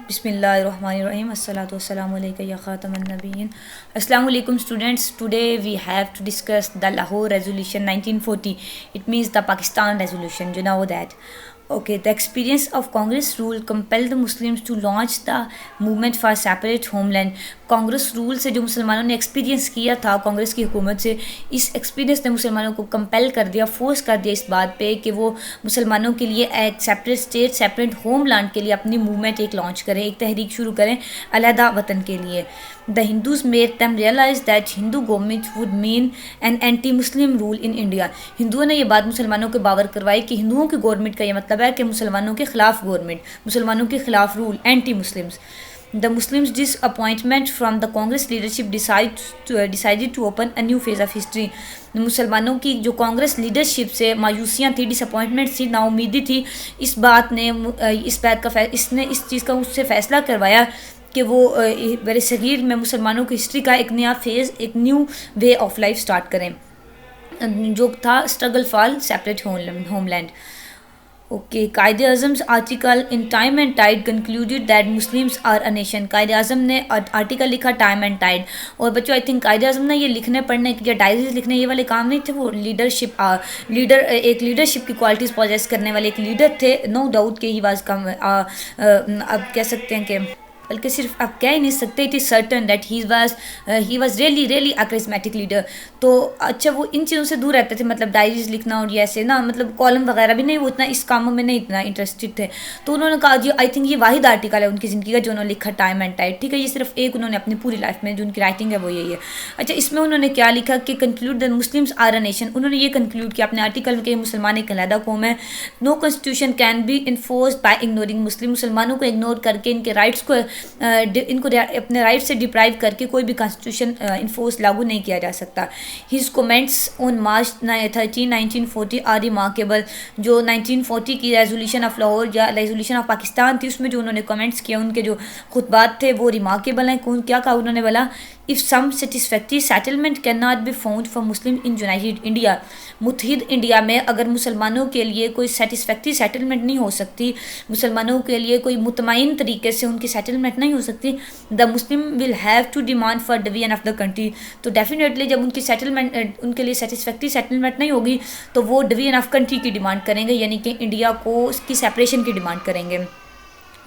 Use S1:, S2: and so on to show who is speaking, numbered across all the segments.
S1: Bismillahirrahmanirrahim. Assalatu wassalamu alayka ya khataman nabiyyin. Assalamu alaikum students. Today we have to discuss the Lahore Resolution 1940. It means the Pakistan Resolution. You know that. Okay, the experience of Congress rule compelled the Muslims to launch the movement for separate homeland. Congress rule से जो मुसलमानों ने experience किया था कांग्रेस की हुकूमत से, इस एक्सपीरियंस ने मुसलमानों को कंपेल कर दिया, फोर्स कर दिया इस बात पे कि वो मुसलमानों के लिए एक सेपरेट स्टेट, सेपरेट होमलैंड के लिए अपनी मूवमेंट एक लॉन्च करें, एक तहरीक शुरू करें अलहदा वतन के लिए. The Hindus made them realise that Hindu government would mean an anti Muslim rule in India. हिंदुओं ने ये बात मुसलमानों को बावर करवाई कि हिंदुओं की गवर्नमेंट का ये मतलब है कि मुसलमानों के खिलाफ गवर्नमेंट, मुसलमानों के खिलाफ rule, anti Muslims. The Muslims' disappointment from the Congress leadership decided to open a new phase of history. मुसलमानों की जो कांग्रेस लीडरशिप से मायूसियाँ थी, डिसअपॉइंटमेंट थी, नाउमीदी थी, इस बात ने इसने इस चीज़ का उससे फ़ैसला करवाया कि वो बड़े सगीर में मुसलमानों की हिस्ट्री का एक नया फेज़, एक new way of life start करें, जो था struggle for separate homeland. Okay, Quaid Azam article in time and tide concluded that Muslims are a nation. Quaid Azam ने आर्टिकल लिखा टाइम एंड टाइड. और बच्चों, आई थिंक कायदे अज़म ने ये लिखने पढ़ने या डायरीज लिखने ये वाले काम नहीं थे, वो एक लीडरशिप की क्वालिटीज़ पॉजेस करने वाले एक लीडर थे. नो डाउट कि ही वाज कम, अब कह सकते हैं कि बल्कि सिर्फ आप कह ही नहीं सकते, it is certain that he was really really a charismatic leader. तो अच्छा, वो इन चीज़ों से दूर रहते थे, मतलब डायरीज लिखना और ये ऐसे ना, मतलब कॉलम वगैरह भी नहीं, वो इतना इस कामों में नहीं इतना इंटरेस्टेड थे. तो उन्होंने कहा जी, आई थिंक ये वाहिद आर्टिकल है उनकी ज़िंदगी का जो उन्होंने लिखा टाइम एंड टाइड. ठीक है, ये सिर्फ एक उन्होंने अपनी पूरी लाइफ में जो उनकी राइटिंग है वो यही है. अच्छा, इसमें उन्होंने क्या लिखा कि conclude the Muslims are a nation. उन्होंने ये कंक्लूड किया अपने आर्टिकल में कि मुसलमान एक अलहदा कौम है. No constitution can be enforced by ignoring Muslim. मुसलमानों को इग्नोर करके, इनके राइट्स को इनको अपने राइट से डिप्राइव करके कोई भी कॉन्स्टिट्यूशन इन्फोर्स लागू नहीं किया जा सकता. His comments on March 13 1940 are remarkable. जो 1940 की रेजोल्यूशन ऑफ लाहौर या रेजोल्यूशन ऑफ पाकिस्तान थी, उसमें जो उन्होंने कमेंट्स किए, उनके जो खुतबात थे वो रिमार्केबल हैं. क्या कहा उन्होंने? बोला, if some satisfactory settlement can not be found for Muslim in united India. मुत्तहिद इंडिया में अगर मुसलमानों के लिए कोई सेटिस्फैक्ट्री सेटलमेंट नहीं हो सकती, मुसलमानों के लिए कोई मुतमईन तरीके से उनकी सेटलमेंट नहीं हो सकती, the Muslim will have to demand for division of the country. तो डेफिनेटली जब उनकी सेटलमेंट, उनके लिए सेटिस्फैक्ट्री सेटलमेंट नहीं होगी, तो वो डिवीजन ऑफ कंट्री की डिमांड करेंगे, यानी कि इंडिया को उसकी सेपरेशन की डिमांड करेंगे.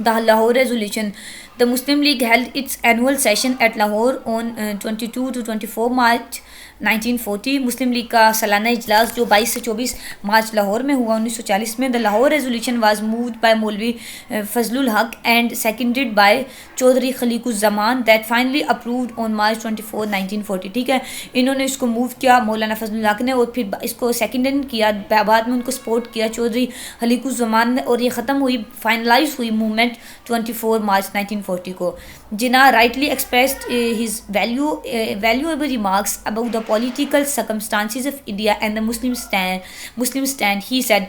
S1: The Lahore resolution. The Muslim league held it's annual session at Lahore on 22 to 24 मार्च 1940. मुस्लिम लीग का सालाना इजलास जो 22 से 24 मार्च लाहौर में हुआ 1940 में. The Lahore resolution was moved by Maulvi Fazlul Haq and seconded by Chaudhry Khaliquzzaman that finally approved on March 24 1940. ठीक है, इन्होंने इसको मूव किया मौलाना फजलुल हक ने, और फिर इसको सेकेंड किया, बाद में उनको सपोर्ट किया चौधरी खलीकुज़्ज़मान ने, और ये ख़त्म हुई, फाइनलाइज हुई मूवमेंट 24 मार्च 1940 को. Jinnah rightly expressed his valuable remarks about the political circumstances of India and the Muslim stand, he said.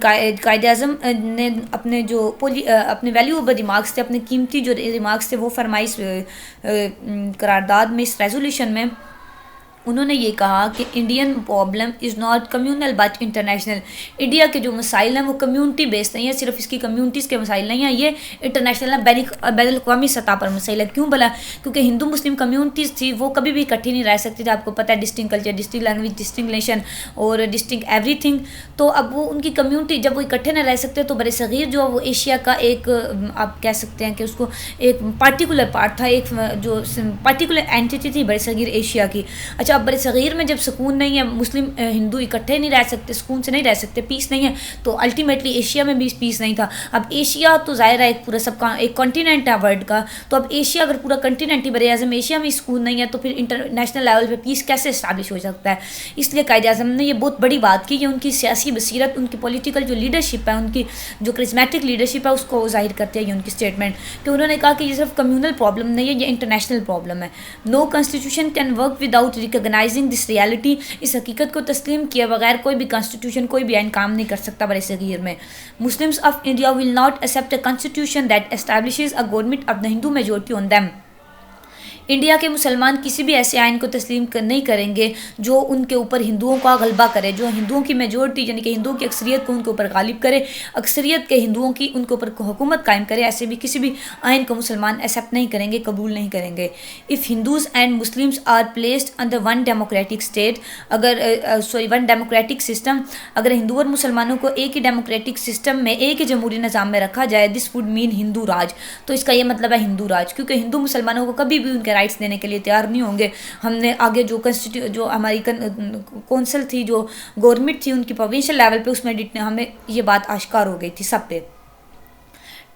S1: कायदे आज़म ने अपने जो अपने वैल्यूएबल रिमार्क्स थे, अपने कीमती जो रिमार्क्स थे, वो फरमाइश करारदाद में, इस रेजोल्यूशन में उन्होंने ये कहा कि Indian problem is not communal but international. India के जो मसाइल हैं वो कम्यूनिटी बेस्ड नहीं है, सिर्फ इसकी कम्यूनिटीज़ के मसाइल नहीं हैं, ये इंटरनेशनल है, बैनुल-अक़वामी सतह पर मसाइल है. क्यों भला? क्योंकि हिंदू मुस्लिम कम्यूनिटीज़ थी, वो कभी भी इकट्ठी नहीं रह सकती थी. आपको पता है, distinct culture, distinct language, distinct nation और डिस्टिंक्ट एवरीथिंग. तो अब वो उनकी कम्यूनिटी जब वो इकट्ठे नहीं रह सकते, तो बड़े सग़ीर जो वो एशिया का एक, आप कह सकते हैं कि उसको एक पार्टिकुलर पार्ट था, एक जो पार्टिकुलर एंटिटी थी बड़े सग़ीर एशिया की. अच्छा, अब बड़े सग़ीर में जब सुकून नहीं है, मुस्लिम हिंदू इकट्ठे नहीं रह सकते, सुकून से नहीं रह सकते, पीस नहीं है, तो अल्टीमेटली एशिया में भी पीस नहीं था. अब एशिया तो ज़ाहिर है एक पूरा सबका एक कॉन्टिनेंट है वर्ल्ड का, तो अब एशिया अगर पूरा कॉन्टिनेंट ही बरे आज़म एशिया में सुकून नहीं है, तो फिर इंटरनेशनल लेवल पे पीस कैसे इस्टेब्लिश हो सकता है? इसलिए कायदे आज़म ने ये बहुत बड़ी बात की कि उनकी सियासी बसीरत, उनकी पॉलिटिकल जो लीडरशिप है, उनकी जो करिस्मेटिक लीडरशिप है, उसको ज़ाहिर करते हैं ये उनकी स्टेटमेंट, कि उन्होंने कहा कि ये सिर्फ कम्यूनल प्रॉब्लम नहीं है, ये इंटरनेशनल प्रॉब्लम है. No constitution can work without recognising this reality. इस हकीकत को तस्लीम किए बगैर कोई भी कॉन्स्टिट्यूशन, कोई भी आइन काम नहीं कर सकता बड़े सग़ीर में. Muslims of India will not accept a constitution that establishes a government of the Hindu majority on them. India के मुसलमान किसी भी ऐसे आइन को तस्लीम नहीं करेंगे जो उनके ऊपर हिंदुओं का गलबा करे, जो हिंदुओं की मेजोरिटी यानी कि हिंदुओं की अक्सरियत को उनके ऊपर गालिब करे, अक्सरियत के हिंदुओं की उनके ऊपर हुकूमत कायम करे। ऐसे भी किसी भी आइन को मुसलमान एक्सेप्ट नहीं करेंगे, कबूल नहीं करेंगे। If Hindus and Muslims are placed under one democratic state, अगर वन डेमोक्रेटिक सिस्टम, अगर हिंदू और मुसलमानों को एक ही डेमोक्रेटिक सिस्टम में, एक ही जमहूरी निज़ाम में रखा जाए, दिस वुड मीन हिंदू राज। तो इसका ये मतलब है हिंदू राज, क्योंकि हिंदू मुसलमानों को कभी भी उनके राइट्स देने के लिए तैयार नहीं होंगे। हमने आगे जो हमारी कौंसिल थी, जो गवर्नमेंट थी उनकी प्रोविंशियल लेवल पे, उसमें हमें ये बात आश्कार हो गई थी सब पे।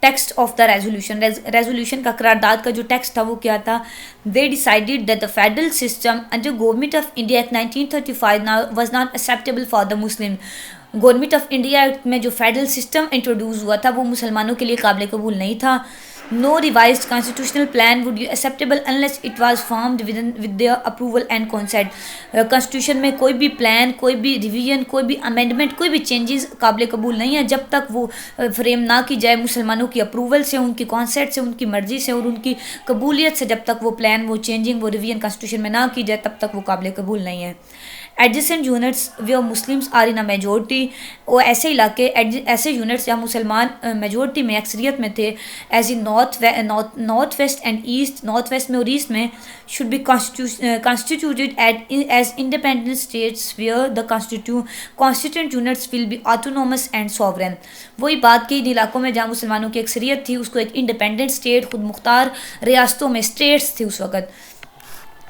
S1: टेक्स्ट ऑफ द रेजोल्यूशन का करारदाद का जो टेक्स्ट था वो क्या था? They decided that the federal system under government of India act 1935 was not acceptable for the Muslim. Government of India में जो फेडरल सिस्टम इंट्रोड्यूस हुआ था वो मुसलमानों के लिए काबिल कबूल नहीं था। No revised constitutional plan would be acceptable unless it was formed with their approval and consent. Constitution में कोई भी प्लान, कोई भी रिवीजन, कोई भी अमेंडमेंट, कोई भी चेंजेस काबिल कबूल नहीं है जब तक वो फ्रेम ना की जाए मुसलमानों की अप्रूवल से, उनकी कॉन्सेंट से, उनकी मर्जी से और उनकी कबूलियत से। जब तक वो प्लान, वो चेंजिंग, वो रिवीजन कॉन्स्टिट्यूशन में ना की जाए तब तक वो काबिल कबूल नहीं है। Adjacent units where Muslims are in a majority, और ऐसे इलाके, ऐसे यूनिट्स जहाँ मुसलमान मेजोरिटी में, अक्सरियत में थे, as in north west and east, north west में और ईस्ट में, should be constituted as independent states where the constituent units will be autonomous and sovereign. वही बात की, इन इलाकों में जहाँ मुसलमानों की अक्सरियत थी उसको एक इंडिपेंडेंट स्टेट, खुद मुख्तार रियासतों में, स्टेट्स थी उस वक़्त,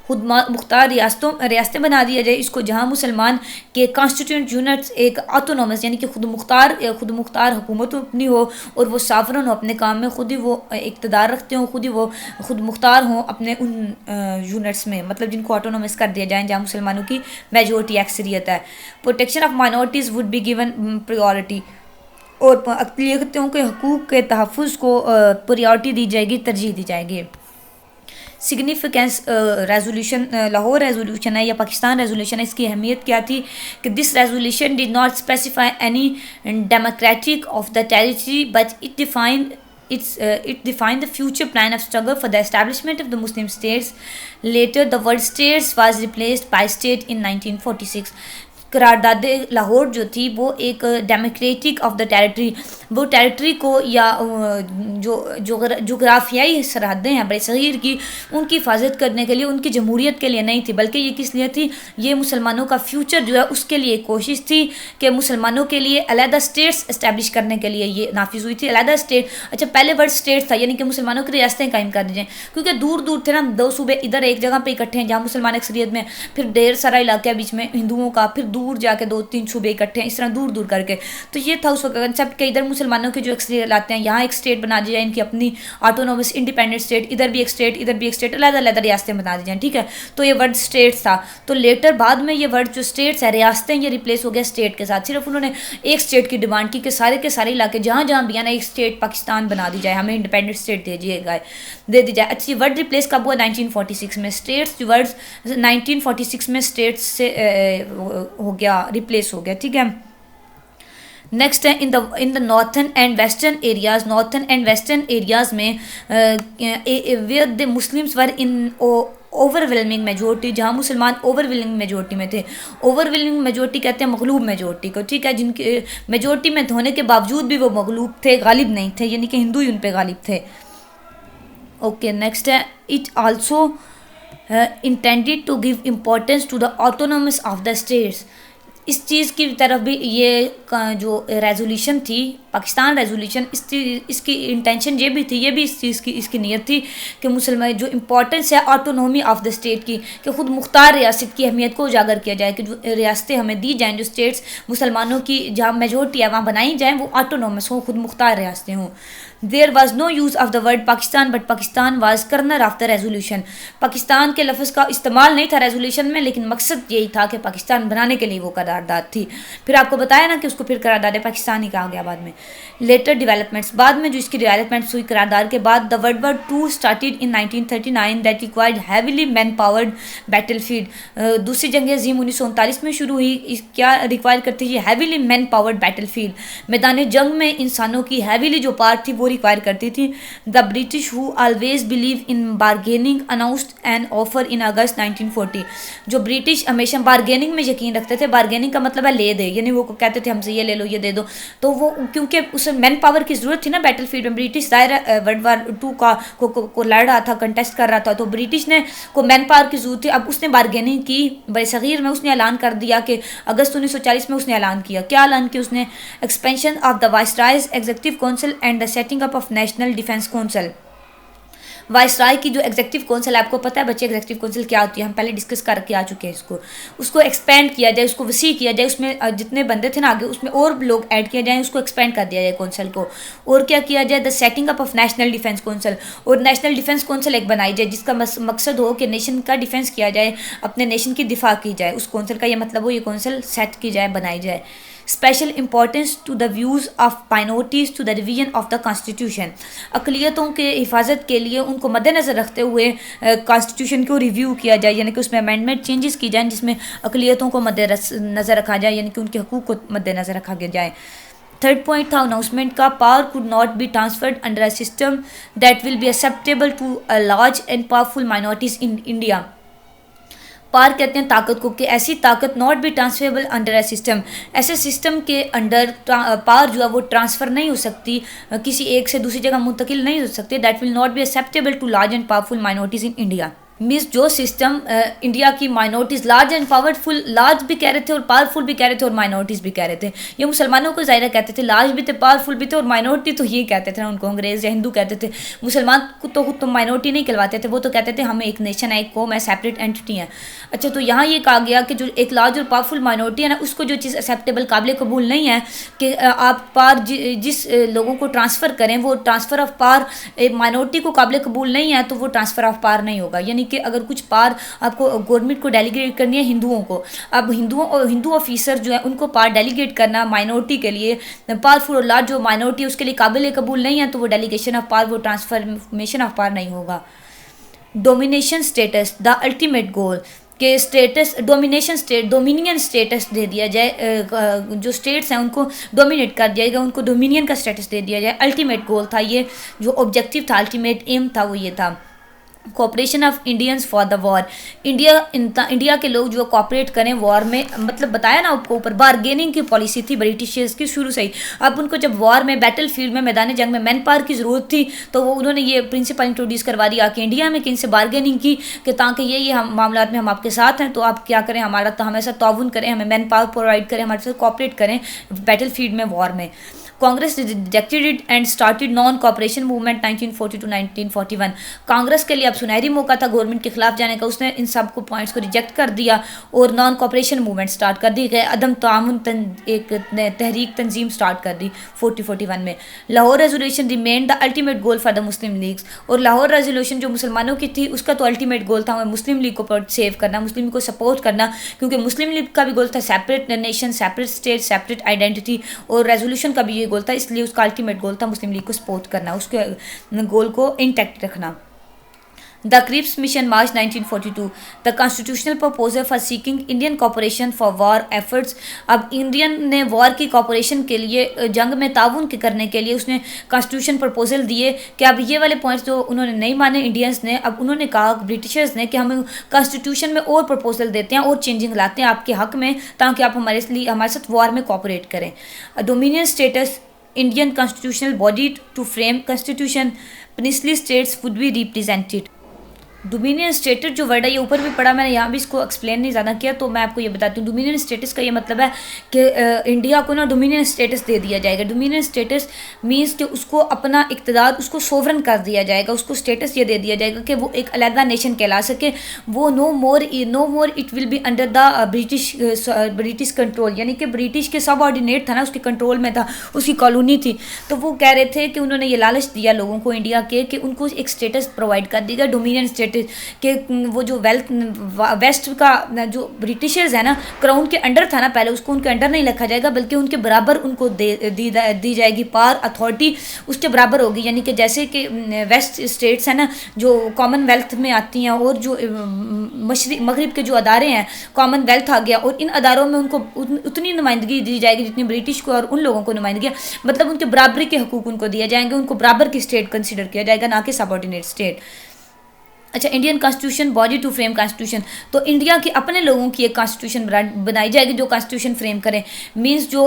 S1: खुद मुख्तार रियासतें बना दिया जाए इसको, जहाँ मुसलमान के कॉन्स्टिट्यूंट यूनिट्स एक ऑटोनोमस यानी कि खुद मुख्तार हुकूमत अपनी हो और वो सावरन हो, अपने काम में खुद ही वो इक़्तिदार रखते हों, खुद मुख्तार हों अपने उन यूनिट्स में, मतलब जिनको ऑटोनोमस कर दिया जाए जहाँ मुसलमानों की मेजोरिटी अक्सरियत है। Protection of minorities would be given priority, और अक़लियतों के हकूक़ के तहफ़्फ़ुज़ को प्रायोरिटी दी जाएगी, तरजीह दी जाएगी। सिग्निफिकेंस रेजोल्यूशन, लाहौर रेजोल्यूशन है या पाकिस्तान रेजोल्यूशन है, इसकी अहमियत क्या थी कि this resolution did not specify any democratic of the territory but it defined the future plan of struggle for the establishment of the Muslim states. Later, the word states was replaced by state in 1946. करारदाद Lahore जो थी वो एक democratic of the territory, वो territory को या जो जोग्राफियाई सरहदें हैं बड़े सग़ीर की, उनकी हिफाजत करने के लिए, उनकी जमहूरियत के लिए नहीं थी, बल्कि ये किस लिए थी? ये मुसलमानों का फ्यूचर जो है उसके लिए कोशिश थी कि मुसलमानों के लिए अलहदा स्टेट्स इस्टेब्लिश करने के लिए ये नाफिज हुई थी। अलहदा स्टेट, अच्छा पहले वर्ड स्टेट था यानी कि मुसलमानों की रियासतें कायम कर दी जाएँ, क्योंकि दूर दूर थे ना, दो सूबे इधर एक जगह पर इकट्ठे हैं जहाँ मुसलमान अक्सरियत में, फिर ढेर सारा इलाका है बीच में हिंदुओं का, फिर दूर जाके 2-3 सूबे इकट्ठे हैं, इस तरह दूर दूर करके। तो ये था उस वक्त कंसेप्ट के इधर मुसलमानों के जो अक्सरियत लाते हैं यहाँ एक स्टेट बना दी जाए, इनकी अपनी ऑटोनोमस इंडिपेंडेंट स्टेट, इधर भी एक स्टेट, इधर भी एक स्टेट, अलग-अलग रियासतें बना दी जाएँ, ठीक है। तो ये वर्ड स्टेट्स था। तो लेटर बाद में ये वर्ड जो स्टेट्स है, रियासतें, ये रिप्लेस हो गया स्टेट के साथ। सिर्फ उन्होंने एक स्टेट की डिमांड की कि सारे के सारे इलाके जहाँ जहाँ भी है ना, एक स्टेट पाकिस्तान बना दी जाए, हमें इंडिपेंडेंट स्टेट दे दी जाए। अच्छी वर्ड रिप्लेस कब हुआ? 1946 में। स्टेट्स वर्ड्स 1946 में स्टेट्स से हो गया, रिप्लेस हो गया, ठीक है। नेक्स्ट है in the northern and western areas में where the Muslims were in overwhelming majority, जहाँ मुसलमान ओवरवेलमिंग मेजोरिटी में थे। ओवरवेलमिंग मेजोरिटी कहते हैं मगलूब मेजोरिटी को, ठीक है, जिनके मेजोरिटी में होने के बावजूद भी वो मगलूब थे, गालिब नहीं थे, यानी कि हिंदू ही उन पे गालिब थे। ओके, नेक्स्ट है it also intended to give importance to the autonomous of the states. इस चीज़ की तरफ भी ये जो रेजोल्यूशन थी, पाकिस्तान रेजोल्यूशन, इसकी इंटेंशन ये भी थी, ये भी इस चीज़ की इसकी नीयत थी कि मुसलमान जो इम्पोर्टेंस है ऑटोनॉमी ऑफ द स्टेट की, कि खुद मुख्तार रियासत की अहमियत को उजागर किया जाए, कि जो रियासतें हमें दी जाएँ, जो स्टेट्स मुसलमानों की जहाँ मेजोरिटी है वहाँ बनाई जाएँ, वो ऑटोनॉमस हों, खुद मुख्तार रियासतें हों। There was no use of the word Pakistan but Pakistan was corner of the resolution. Pakistan के लफ्ज़ का इस्तेमाल नहीं था रेजोल्यूशन में, लेकिन मकसद यही था कि पाकिस्तान बनाने के लिए वो करारदाद थी। फिर आपको बताया ना कि उसको फिर करारदाद पाकिस्तान ही कहा गया बाद में। लेटर डेवलपमेंट्स, बाद में जो इसकी डेवलपमेंट्स हुई करारदाद के बाद, the world war two started in 1939 that required heavily man powered battlefield. दूसरी जंग अजीम 1939 में शुरू हुई, क्या रिक्वायर करती थी? हैवीली मैन पावर्ड बैटलफील्ड, मैदान जंग में इंसानों की हैवीली जो पावर थी वो रिक्वायर करती थी। The British who always believe in bargaining announced an offer in August 1940, जो ब्रिटिश हमेशा बार्गेनिंग में यकीन रखते थे। बार्गेनिंग का मतलब है ले दे, यानी वो कहते थे हमसे ये ले लो ये दे दो, तो वो क्योंकि उसे मैन पावर की जरूरत थी ना बैटल फील्ड में। ब्रिटिश दायरा वर्ल्ड वार 2 को लड़ रहा था, कंटेस्ट कर रहा था, तो ब्रिटिश ने को मैन पावर की जरूरत थी। अब उसने बार्गेनिंग की बरसगीर में, उसने ऐलान कर दिया कि अगस्त 1940 में उसने ऐलान किया, क्या ऐलान किया उसने? Expansion of the viceroy's executive council and the setting up of national defence council. Viceroy की जो एग्जीक्यूटिव काउंसिल, आपको पता है बच्चे एग्जीक्यूटिव काउंसिल क्या होती है, हम पहले डिस्कस करके आ चुके हैं इसको, उसको एक्सपेंड किया जाए, उसको वसी किया जाए, उसमें जितने बंदे थे ना आगे उसमें और लोग ऐड किए जाएँ, उसको एक्सपेंड कर दिया जाए काउंसिल को। और क्या किया जाए? The setting up of national defence council, और नेशनल डिफेंस काउंसिल एक बनाई जाए जिसका मकसद हो कि नेशन का डिफेंस किया जाए, अपने नेशन की दिफा की जाए। उस काउंसिल का ये मतलब हो ये काउंसिल सेट की जाए, बनाई जाए। Special importance to the views of minorities to the revision of the constitution, अकलियतों के हिफाजत के लिए उनको मद्देनज़र रखते हुए कॉन्स्टिट्यूशन को रिव्यू किया जाए, यानी कि उसमें अमेंडमेंट चेंजेस की जाए जिसमें अकलियतों को मद्देनज़र रखा जाए, यानी कि उनके हकूक़ को मद्देनज़र रखा जाए। थर्ड पॉइंट था अनाउंसमेंट का, power could not be transferred under a system that will be acceptable to a large and powerful minorities in India. Power कहते हैं ताकत को, कि ऐसी ताकत not be transferable under a system, ऐसे सिस्टम के अंडर पावर जो है वो ट्रांसफ़र नहीं हो सकती, किसी एक से दूसरी जगह मुंतकिल नहीं हो सकती। That will not be acceptable to large and powerful minorities in India. Means जो सिस्टम इंडिया की minorities large and powerful, large भी कह रहे थे और पावरफुल भी कह रहे थे और माइनॉरिटीज़ भी कह रहे थे, ये मुसलमानों को ज़ाहिर कहते थे, लार्ज भी थे पावरफुल भी थे, और माइनॉरिटी तो ये कहते थे ना उनको अंग्रेज़ या हिंदू कहते थे। मुसलमान को तो माइनॉरिटी नहीं कहलाते थे, वो तो कहते थे हमें एक नेशन है, एक कौम है, सेपरेट एंटिटी है। अच्छा, तो यहाँ ये कहा गया कि जो एक लार्ज और पावरफुल माइनॉरिटी है ना, उसको जो चीज़ एक्सेप्टेबल काबिल कबूल नहीं है कि आप पार जिस लोगों को ट्रांसफ़र करें वो ट्रांसफ़र ऑफ पार एक माइनॉरिटी को काबिल कबूल नहीं है, तो वो ट्रांसफ़र ऑफ पार नहीं होगा। यानी कि अगर कुछ पार आपको गवर्नमेंट को डेलीगेट करनी है हिंदुओं को, अब हिंदू ऑफिसर जो है उनको पार डेलीगेट करना माइनॉरिटी के लिए, पावरफुल और लार्ज जो माइनॉरिटी है उसके लिए काबिल कबूल नहीं है, तो वो डेलीगेशन ऑफ पार, वो ट्रांसफॉर्मेशन ऑफ पार नहीं होगा। Domination status the ultimate goal, के स्टेटस डोमिनियन स्टेटस दे दिया जाए, जो स्टेट्स हैं उनको डोमिनेट कर दिया जाएगा, उनको डोमिनियन का स्टेटस दे दिया जाए। अल्टीमेट गोल था ये, जो ऑब्जेक्टिव था, अल्टीमेट एम था, वो ये था cooperation of Indians for the war, India के लोग जो कोऑपरेट करें वॉर में, मतलब बताया ना आपको ऊपर, बार्गेनिंग की पॉलिसी थी ब्रिटिशर्स की शुरू से ही। अब उनको जब वॉर में बैटल फील्ड में मैदान जंग में मैन पावर की ज़रूरत थी, तो वो उन्होंने ये प्रिंसिपल इंट्रोड्यूस करवा दिया कि इंडिया में कि इनसे बार्गेनिंग की कि ताकि ये हम मामला में हम आपके साथ हैं, तो आप क्या करें, हमारा तो हमें साथ ताउन करें, हमें मैन पावर प्रोवाइड करें, हमारे साथ कोऑपरेट करें बैटल फील्ड में वॉर में। Congress rejected it and started non cooperation movement 1940 to 1941। Congress के लिए अब सुनहरी मौका था गवर्नमेंट के खिलाफ जाने का, उसने इन सब को पॉइंट्स को रिजेक्ट कर दिया और नॉन कॉपरेशन मूवमेंट स्टार्ट कर दी, अदम तामुन एक तहरीक तंजीम स्टार्ट कर दी 40-41 में। Lahore resolution remain the ultimate goal for the Muslim leagues, और लाहौर रेजोल्यूशन जो मुसलमानों की थी उसका तो अल्टीमेट गोल था मुस्लिम लीग को सेव करना, मुस्लिम को सपोर्ट करना, क्योंकि मुस्लिम लीग का भी गोल था separate nation, separate state, separate identity, और रेजोल्यूशन का भी ये गोल था, इसलिए उसका अल्टीमेट गोल था मुस्लिम लीग को सपोर्ट करना, उसके गोल को इंटैक्ट रखना। The Cripps mission March 1942, the constitutional proposal for seeking Indian cooperation for war efforts. अब इंडियन ने वॉर की कॉपरेशन के लिए, जंग में ताउन के करने के लिए उसने कॉन्स्टिट्यूशन प्रपोजल दिए कि अब ये वाले पॉइंट्स जो उन्होंने नहीं माने इंडियंस ने, अब उन्होंने कहा ब्रिटिशर्स ने कि हम कॉन्स्टिट्यूशन में और प्रपोजल देते हैं और चेंजिंग लाते हैं आपके हक में, ताकि आप हमारे साथ वॉर में कॉपरेट करें। Dominion status Indian constitutional body to frame constitution, princely states would be represented. Dominion status जो वर्ड है ये ऊपर भी पढ़ा, मैंने यहाँ भी इसको एक्सप्लेन नहीं ज़्यादा किया, तो मैं आपको ये बताती हूँ। डोमिनियन स्टेटस का ये मतलब है कि इंडिया को ना डोमिनियन स्टेटस दे दिया जाएगा। डोमिनियन स्टेटस मीन्स कि उसको अपना इक़्तिदार, उसको सोवरन कर दिया जाएगा, उसको स्टेटस ये दे दिया जाएगा कि वो एक अलहदा नेशन कहला सके, वो no more it will be under the British control, यानी कि ब्रिटिश के सब ऑर्डिनेट था ना, उसके कंट्रोल में था, उसकी कॉलोनी थी। तो वो कह रहे थे कि उन्होंने ये लालच दिया लोगों को इंडिया के कि उनको एक स्टेटस प्रोवाइड कर देगा डोमिनियन स्टेटस, स्टेट के वो जो वेस्ट का जो ब्रिटिशर्स है ना, क्राउन के अंडर था ना पहले, उसको उनके अंडर नहीं रखा जाएगा बल्कि उनके बराबर उनको दी जाएगी पावर, अथॉरिटी उसके बराबर होगी। यानी कि जैसे कि वेस्ट स्टेट्स हैं ना जो कॉमनवेल्थ में आती हैं, और जो मगरिब के जो अदारे हैं, कॉमनवेल्थ आ गया, और इन अदारों में उनको उतनी नुमाइंदगी दी जाएगी जितनी ब्रिटिश को और उन लोगों को नुमाइंदगी, मतलब उनके बराबरी के हकूक उनको दिए जाएंगे, उनको बराबर की स्टेट कंसिडर किया जाएगा, ना कि सबऑर्डिनेट स्टेट। अच्छा, Indian constitution body to frame constitution, तो इंडिया के अपने लोगों की एक कॉन्स्टिट्यूशन बनाई जाएगी जो कॉन्स्टिट्यूशन फ्रेम करें। मींस जो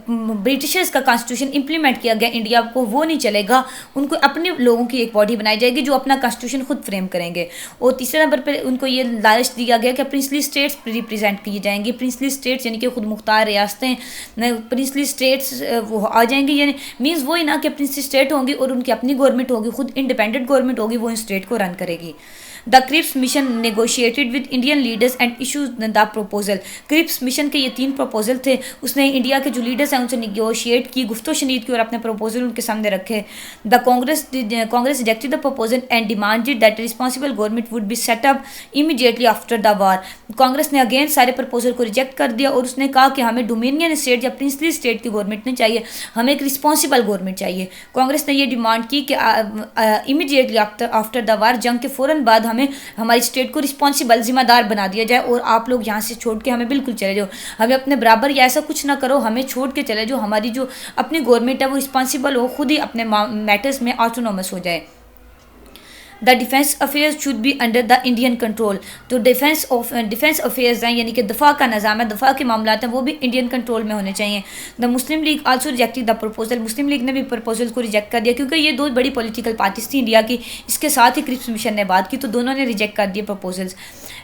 S1: ब्रिटिशर्स का कॉन्स्टिट्यूशन इंप्लीमेंट किया गया इंडिया को, वो नहीं चलेगा, उनको अपने लोगों की एक बॉडी बनाई जाएगी जो अपना कॉन्स्टिट्यूशन खुद फ्रेम करेंगे। और तीसरे नंबर पर उनको ये लालच दिया गया कि प्रिंसली स्टेट्स रिप्रेजेंट की जाएंगी। प्रिंसली स्टेट्स यानी कि खुद मुख्तार रियासतें, प्रिंसली स्टेट्स वो आ जाएंगी, यानी मीन्स वही ना कि प्रिंसली स्टेट होंगी और उनकी अपनी गवर्नमेंट होगी, खुद इंडिपेंडेंट गवर्नमेंट होगी, वो इन स्टेट को रन करेगी। The Cripps mission negotiated with Indian leaders and issued the proposal। Cripps mission के ये 3 प्रपोजल थे, उसने इंडिया के जो लीडर्स हैं उनसे निगोशिएट की, गुफ्तो शनीद की, और अपने प्रपोजल उनके सामने रखे। The Congress rejected the proposal and demanded that responsible government would be set up immediately after the war. Congress ने अगेन सारे प्रपोजल को रिजेक्ट कर दिया और उसने कहा कि हमें डोमिनियन स्टेट या प्रिंसली स्टेट की गवर्नमेंट नहीं चाहिए, हमें एक रिस्पॉन्सिबल गवर्नमेंट चाहिए। कांग्रेस ने ये डिमांड की कि इमीडिएटली आफ्टर द वार, जंग के फ़ौरन बाद, हमें हमारी स्टेट को रिस्पॉन्सिबल जिम्मेदार बना दिया जाए और आप लोग यहाँ से छोड़ के हमें बिल्कुल चले जाओ, हमें अपने बराबर या ऐसा कुछ ना करो, हमें छोड़ के चले जाओ, हमारी जो अपनी गवर्नमेंट है वो रिस्पॉन्सिबल हो, खुद ही अपने मैटर्स में ऑटोनोमस हो जाए। The defence affairs should be under the Indian control, तो डिफेंस अफेयर्स हैं यानी कि दफ़ा का निज़ाम है, दफ़ा के मामला हैं, वो भी इंडियन कंट्रोल में होने चाहिए। The Muslim league also rejected the proposal, Muslim league ने भी प्रपोजल को रिजेक्ट कर दिया क्योंकि ये 2 बड़ी पॉलिटिकल पार्टीज थी इंडिया की, इसके साथ ही क्रिप्स मिशन ने बात की, तो दोनों ने रिजेक्ट कर दिए proposals.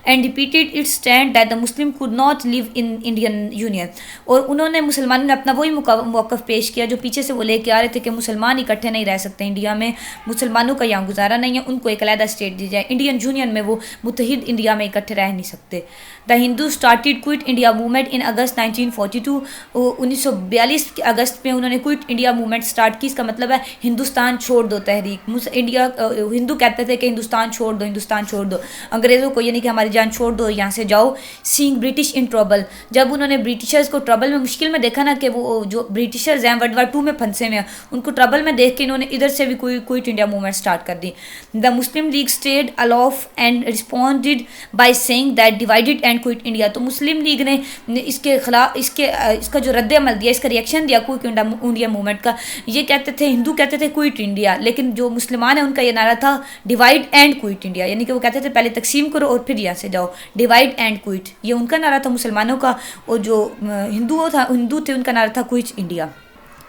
S1: And repeated it's stand that the Muslim could not live in Indian union, और उन्होंने मुसलमानों ने अपना वही मौक़िफ़ पेश किया जो पीछे से वो लेके आ रहे थे कि मुसलमान इकट्ठे नहीं रह सकते इंडिया में, मुसलमानों का यहाँ गुजारा नहीं है, उनको एक अलग स्टेट दी जाए, इंडियन यूनियन में वो मुत्तहिद इंडिया में इकट्ठे रह नहीं सकते। The Hindu started quit India movement in August 1942, 1942 के अगस्त में उन्होंने क्विट इंडिया मूवमेंट स्टार्ट की। इसका मतलब है हिंदुस्तान छोड़ दो तहरीक। इंडिया हिंदू कहते थे कि हिंदुस्तान छोड़ दो, हिंदुस्तान छोड़ दो, अंग्रेज़ों को यानी कि हमारी जान छोड़ दो, यहाँ से जाओ। सीइंग ब्रिटिश इन ट्रबल, जब उन्होंने ब्रिटिशर्स को ट्रबल में, मुश्किल में देखा ना कि वो जो ब्रिटिशर्स हैं वर्ल्ड वार 2 में फंसे हुए हैं, उनको ट्रबल में देख के इन्होंने इधर से भी कोई क्विट इंडिया मूवमेंट स्टार्ट कर दी। The Muslim League stayed aloof and responded by saying that divided and quit India, तो मुस्लिम लीग ने इसके खिलाफ इसका जो रद्द अमल दिया, इसका रिएक्शन दिया क्विट इंडिया मूवमेंट का। ये कहते थे, हिंदू कहते थे क्विट इंडिया, लेकिन जो मुसलमान है उनका ये नारा था डिवाइड एंड क्विट इंडिया, यानी कि वो कहते थे पहले तकसीम करो और फिर यहाँ से जाओ, डिवाइड एंड क्विट, ये उनका नारा था मुसलमानों का, और जो हिंदू थे उनका नारा था क्विट इंडिया।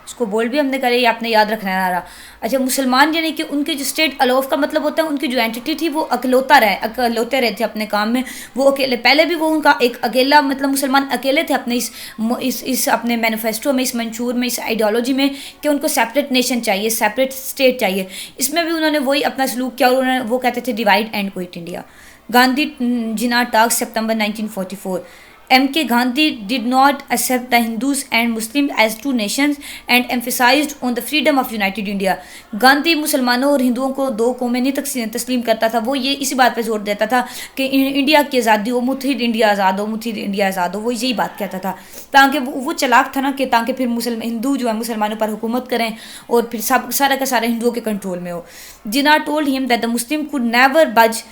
S1: इसको बोल भी हमने करे, ये आपने याद रखना है नारा। अच्छा, मुसलमान यानी कि उनके जो स्टेट अलोफ का मतलब होता है उनकी जो एंटिटी थी वो अकेलोते रहे थे अपने काम में, वो अकेले, पहले भी वो उनका एक अकेला, मतलब मुसलमान अकेले थे अपने इस अपने मैनिफेस्टो में, इस मंशूर में, इस आइडियोलॉजी में कि उनको सेपरेट नेशन चाहिए, सेपरेट स्टेट चाहिए। इसमें भी उन्होंने वही अपना सलूक किया और उन्होंने वो कहते थे divide and quit India. Gandhi Jinnah talk सितंबर 1944, M.K. Gandhi did not accept the Hindus and Muslims as 2 nations and emphasized on the freedom of united India। Gandhi मुसलमानों और हिंदुओं को 2 कौमें नहीं तस्लीम करता था, वो ये इसी बात पे जोर देता था कि इंडिया की आज़ादी हो, मुत्तहिद इंडिया आज़ाद हो, मुत्तहिद इंडिया आज़ाद हो, वो यही बात कहता था, ताकि वो चलाक था ना कि ताकि फिर हिंदू जो है मुसलमानों पर हुकूमत करें और फिर सारा का सारा हिंदुओं के कंट्रोल में हो। Jinnah told him that the Muslim could never budge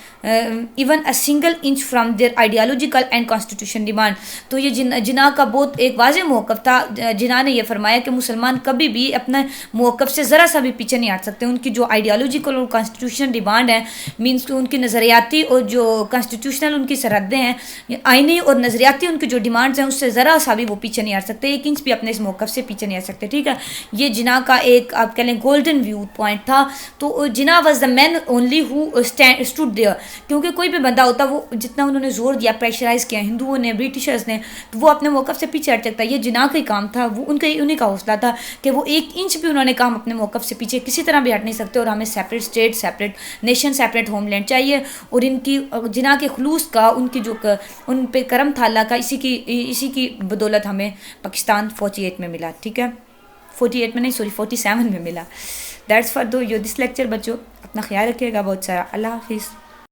S1: even a single inch from their ideological and constitution demand, तो ये जिना का बहुत एक वाज़ेह मौक़िफ़ था। जिना ने यह फरमाया कि मुसलमान कभी भी अपने मौक़िफ़ से ज़रा सा भी पीछे नहीं हट सकते, उनकी जो आइडियोलॉजिकल और कॉन्स्टिट्यूशनल डिमांड है, मीन्स उनकी नज़रियाती और जो कॉन्स्टिट्यूशनल उनकी सरहदें हैं, आइनी और नज़रियाती उनकी जो डिमांड्स हैं, उससे ज़रा सा भी वो पीछे नहीं हट सकते, 1 इंच भी अपने इस मौक़िफ़ से पीछे नहीं हट सकते। ठीक है, ये जिना का एक आप कह लें गोल्डन व्यू पॉइंट था। तो Jinnah was the man only who stood there, क्योंकि कोई भी बंदा होता, वो जितना उन्होंने जोर दिया, प्रेशराइज़ किया हिंदुओं ने, ब्रिटिशर्स ने, तो वो अपने मौक़िफ़ से पीछे हट सकता है। ये जिना का ही काम था, वो उन्हीं का हौसला था कि वो 1 इंच भी उन्होंने कहा हम अपने मौक़िफ़ से पीछे किसी तरह भी हट नहीं सकते और हमें separate state, separate nation, separate homeland चाहिए। और इनकी जिना के खुलूस का, उनकी जो उन पे करम था अल्लाह का, इसी की बदौलत हमें पाकिस्तान 48 में मिला। ठीक है, 48 में नहीं, सॉरी 47 में मिला। That's for this lecture. बच्चों अपना ख्याल रखिएगा बहुत सारा। अल्लाह हाफिज़।